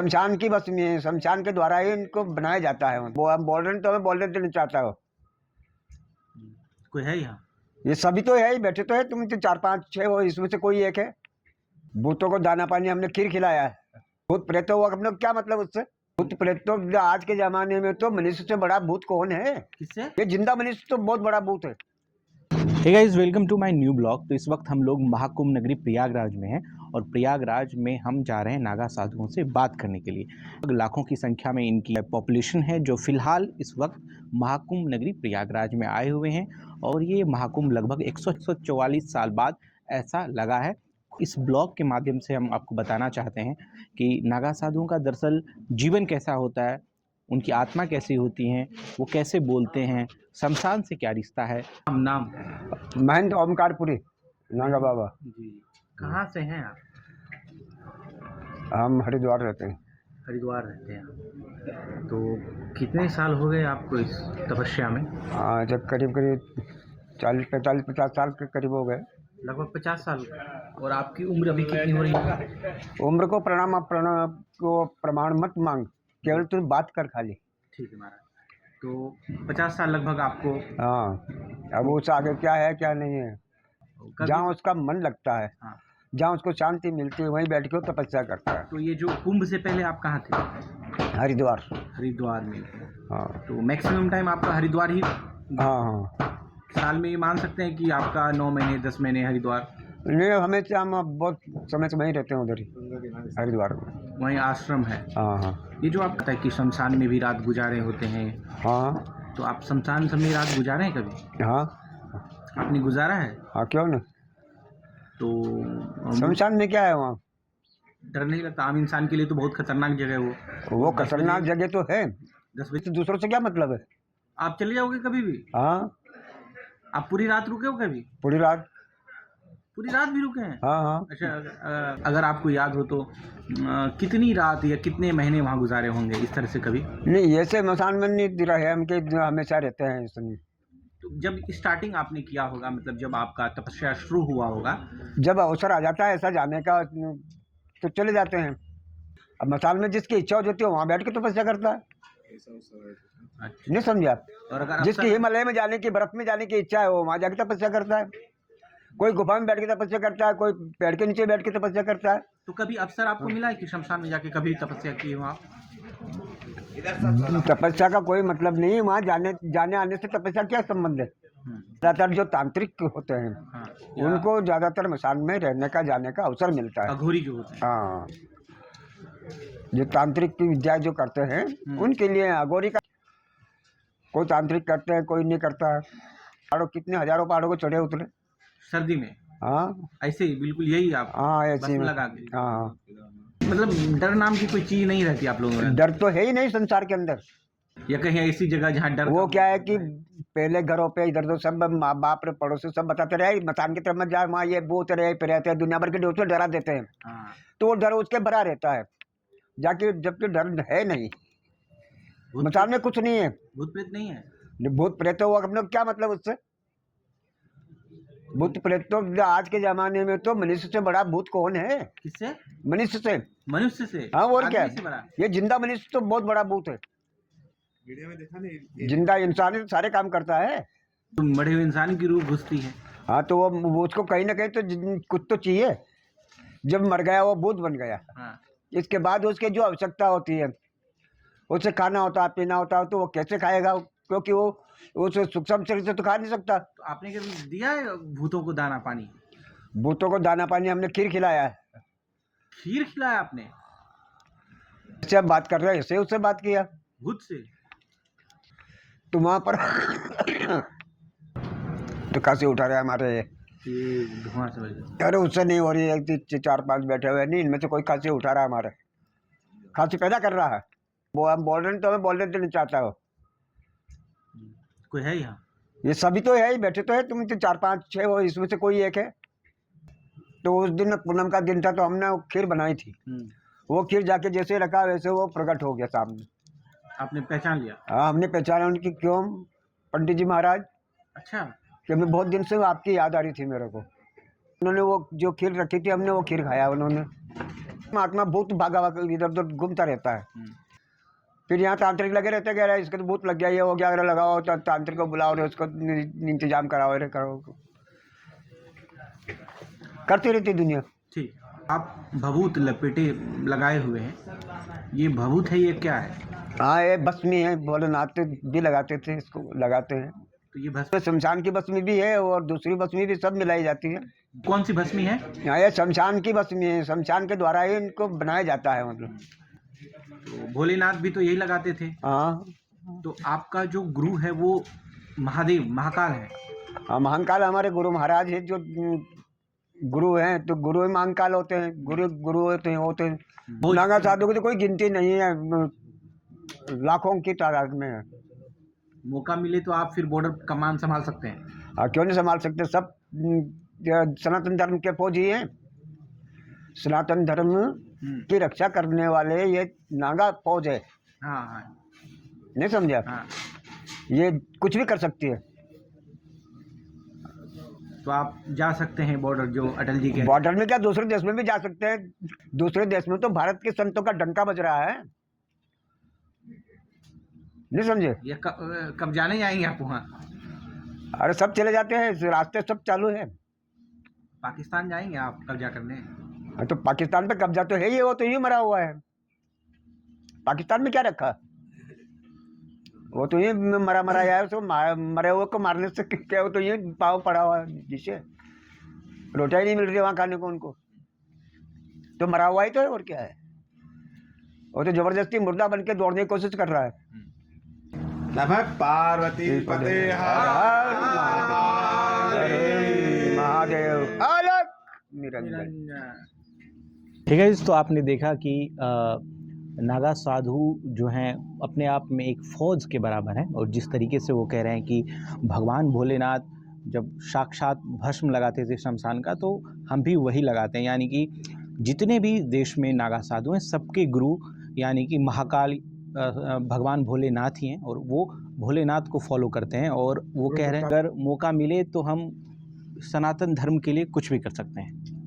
शमशान की बस में है, शमशान के द्वारा ही इनको बनाया जाता है। वो हम बोल रहे हैं तो हमें बोलने देना चाहता हो। कोई है यहाँ? ये सभी तो है ही, बैठे तो है, तुम तो 4 5 6 हो, इसमें से कोई एक है। भूतों को दाना पानी हमने खीर खिलाया है। भूत प्रेत हुआ अपने क्या मतलब उससे? भूत प्रेत तो आज के जमाने में तो मनुष्य से बड़ा भूत कौन है? किससे? ये जिंदा मनुष्य तो बहुत बड़ा भूत है। Hey guys, welcome to my new blog. तो इस वक्त हम लोग महाकुंभ नगरी प्रयागराज में हैं और प्रयागराज में हम जा रहे हैं नागा साधुओं से बात करने के लिए। लाखों की संख्या में इनकी पॉपुलेशन है जो फिलहाल इस वक्त महाकुंभ नगरी प्रयागराज में आए हुए हैं और ये महाकुंभ लगभग 144 साल बाद ऐसा लगा है। इस ब्लॉग के माध्यम से हम आपको बताना चाहते हैं कि नागा साधुओं का दरअसल जीवन कैसा होता है, उनकी आत्मा कैसी होती हैं, वो कैसे बोलते हैं, शमशान से क्या रिश्ता है। नाम महंत ओमकारपुरी नागा बाबा जी। कहाँ से हैं आप? हम हरिद्वार रहते हैं। हरिद्वार रहते हैं। तो कितने साल हो गए आपको इस तपस्या में? जब करीब करीब 40 45 50 साल के करीब हो गए। लगभग 50 साल। और आपकी उम्र अभी कितनी हो रही है? उम्र को प्रणाम को प्रमाण मत मांग, केवल तू बात कर खाली। ठीक है महाराज। तो 50 साल लगभग आपको। हाँ, अब उस आगे क्या है क्या नहीं है, जहाँ उसका मन लगता है, हाँ। जहाँ उसको शांति मिलती है वहीं बैठ के वो तपस्या करता है। तो ये जो कुंभ से पहले आप कहाँ थे? हरिद्वार। हरिद्वार में। हाँ तो मैक्सिमम टाइम आपका हरिद्वार ही? हाँ हाँ। साल में ये मान सकते हैं कि आपका 9 महीने 10 महीने हरिद्वार? नहीं, हमेशा हम बहुत समय से वहीं रहते हैं, उधर ही हरिद्वार में। वहीं आश्रम है? हाँ हाँ ये जो आप पता है कि शमशान में भी रात गुजारे होते हैं, हाँ तो आप शमशान में रात गुजारे हैं कभी? हाँ आपने गुजारा है? हाँ, क्यों ना। तो शमशान में क्या है वहाँ? डर नहीं लगता? आम इंसान के लिए तो बहुत खतरनाक जगह है वो। वो खतरनाक जगह तो है, 10 बजे तो दूसरों से क्या मतलब है? आप चले जाओगे कभी भी? हाँ, आप पूरी रात रुके हो कभी? पूरी रात। पूरी रात भी रुके हैं? हाँ हाँ। अच्छा, अगर आपको याद हो तो कितनी रात या कितने महीने वहाँ गुजारे होंगे इस तरह से कभी? नहीं, ऐसे मसान में नहीं रहे हम के हमेशा रहते हैं इसमें। तो जब स्टार्टिंग आपने किया होगा, मतलब जब आपका तपस्या शुरू हुआ होगा, जब अवसर आ जाता है ऐसा जाने का तो चले जाते हैं। अब मसाल में जिसकी इच्छा हो जाती है वहाँ बैठ के तपस्या करता है। अच्छा। नहीं समझे आप? और अगर जिसकी हिमालय में जाने की, बर्फ में जाने की इच्छा है वो वहाँ जाके तपस्या करता है। कोई गुफा में बैठ के तपस्या करता है, कोई पेड़ के नीचे बैठ के तपस्या करता है। तो कभी अवसर आपको मिला है कि शमशान में जाके कभी तपस्या की हो आप? तपस्या का कोई मतलब नहीं है, वहाँ जाने आने से तपस्या क्या संबंध है? ज्यादातर जो तांत्रिक होते हैं हाँ, उनको ज्यादातर मसान में रहने का, जाने का अवसर मिलता है। अघोरी जो होते हैं। हाँ, जो तांत्रिक की विद्या जो करते हैं उनके लिए अघोरी का। कोई तांत्रिक करते हैं, कोई नहीं करता है। पहाड़ों, कितने हजारों पहाड़ों को चढ़े उतरे सर्दी में? हाँ ऐसे ही बिल्कुल यही आप? हाँ, बस ऐसे में में। लगा के? हाँ, मतलब डर नाम की कोई चीज नहीं रहती आप लोगों में? डर तो है ही नहीं संसार के अंदर। या कहीं ऐसी जगह जहाँ डर वो का- क्या है कि पहले घरों पे इधर उधर सब माँ बाप रे पड़ोसी सब बताते रहे मसान की तरफ मत जाए, वहाँ ये भूत रहे फिर रहते हैं, दुनिया भर के दोस्तों डरा देते हैं। हाँ। तो वो डर उसके भरा रहता है जाके, जबकि डर है नहीं। मसान में कुछ नहीं है। भूत प्रेत नहीं है? भूत प्रेत हुआ अपने क्या मतलब उससे? भूत प्रेत तो आज के जमाने में तो मनुष्य से बड़ा भूत कौन है? किससे? मनुष्य से। मनुष्य से? हाँ, और क्या आदमी से बड़ा? है? ये जिंदा मनुष्य तो बहुत बड़ा भूत है। वीडियो में देखा नहीं, जिंदा इंसान ही सारे काम करता है। तो मरे हुए इंसान की रूह घुसती है। हाँ, तो वो उसको कहीं ना कहीं तो कुछ तो चाहिए। जब मर गया वो भूत बन गया। हाँ। इसके बाद उसके जो आवश्यकता होती है, उसे खाना होता है, पीना होता है, तो वो कैसे खाएगा? क्योंकि वो उस सूक्ष्म शरीर से तो खा नहीं सकता। तो आपने कभी दिया है भूतों को दाना पानी? भूतों को दाना पानी हमने खीर खिलाया है। खीर खिलाया आपने? इससे आप बात कर रहे हैं, ऐसे उससे बात किया भूत से? तो वहाँ पर तो खांसी उठा रहे हमारे। ये धुआं से बज अरे उससे नहीं हो रही है, 4 5 बैठे हुए नहीं, इनमें से कोई खांसी उठा रहा है हमारे, खांसी पैदा कर रहा है। वो हम बोल रहे हैं तो हमें बोलने देना चाहता हो। कोई है यहाँ? ये सभी तो है ही, बैठे तो है, तुम तो 4 5 6 हो, इसमें से कोई एक है। तो उस दिन पूनम का दिन था तो हमने वो खीर बनाई थी। वो खीर जाके जैसे रखा वैसे वो प्रकट हो गया सामने। आपने पहचान लिया? हाँ, हमने पहचाना उनकी। क्यों? पंडित जी महाराज, अच्छा। कि मैं बहुत दिन से आपकी याद आ रही थी मेरे को। उन्होंने वो जो खीर रखी थी, हमने वो खीर खाया उन्होंने। महात्मा भूत भागा इधर उधर घूमता रहता है। फिर यहाँ तांत्रिक लगे रहते, कह रहे हैं इसको तो भूत लग गया, ये हो गया, अगर लगाओ तो तांत्रिक को बुलाओ रे, उसको इंतजाम कराओ रे, करो, करती रहती दुनिया। ठीक, आप भभूत लपेटे लगाए हुए हैं, ये भभूत है, ये क्या है? हाँ, ये भस्मी है, भोलेनाथ भी लगाते थे, इसको लगाते हैं। तो ये भस्म शमशान की भस्मी भी है और दूसरी भस्मी भी, सब मिलाई जाती है। कौन सी भस्मी है? हाँ, ये शमशान की भस्मी है, शमशान के द्वारा ही इनको बनाया जाता है, मतलब। तो भोलेनाथ भी तो यही लगाते थे। हाँ तो आपका जो गुरु है वो महादेव महाकाल है। हाँ, महाकाल हमारे गुरु महाराज है, जो गुरु हैं, तो गुरु ही महाकाल होते हैं, गुरु होते हैं। नागा साधु की तो कोई गिनती नहीं है, लाखों की तादाद में है। मौका मिले तो आप फिर बॉर्डर कमान संभाल सकते हैं। हाँ, क्यों नहीं संभाल सकते, सब सनातन धर्म के फौजी हैं, सनातन धर्म की रक्षा करने वाले ये नागा फौज है। हाँ हाँ नहीं समझा? हाँ। ये कुछ भी कर सकती है। तो आप जा सकते हैं बॉर्डर, जो अटल जी के। बॉर्डर में क्या, दूसरे देश में भी जा सकते हैं। दूसरे देश में तो भारत के संतों का डंका बज रहा है, नहीं समझे? ये कब जाने जाएंगे आप वहाँ? अरे सब चले जाते हैं, रास्ते सब चालू है। पाकिस्तान जाएंगे आप कब्जा करने? तो पाकिस्तान पे कब्जा तो है ही, वो तो ये मरा हुआ है। पाकिस्तान में क्या रखा, वो तो ये मरा है, उसको मरे हुए को मारने से क्या, वो तो ये पाव पड़ा हुआ है, जिसे रोटियां नहीं मिल रही वहाँ खाने को उनको, तो मरा हुआ ही तो है, और क्या है। वो तो जबरदस्ती मुर्दा बन के दौड़ने की कोशिश कर रहा है। नमः पार्वती पते महादेव अलग निरंजन। ठीक है, तो आपने देखा कि नागा साधु जो हैं अपने आप में एक फौज के बराबर हैं, और जिस तरीके से वो कह रहे हैं कि भगवान भोलेनाथ जब साक्षात भस्म लगाते थे शमशान का, तो हम भी वही लगाते हैं। यानी कि जितने भी देश में नागा साधु हैं, सबके गुरु यानी कि महाकाल भगवान भोलेनाथ ही हैं, और वो भोलेनाथ को फॉलो करते हैं। और वो कह रहे हैं अगर मौका मिले तो हम सनातन धर्म के लिए कुछ भी कर सकते हैं।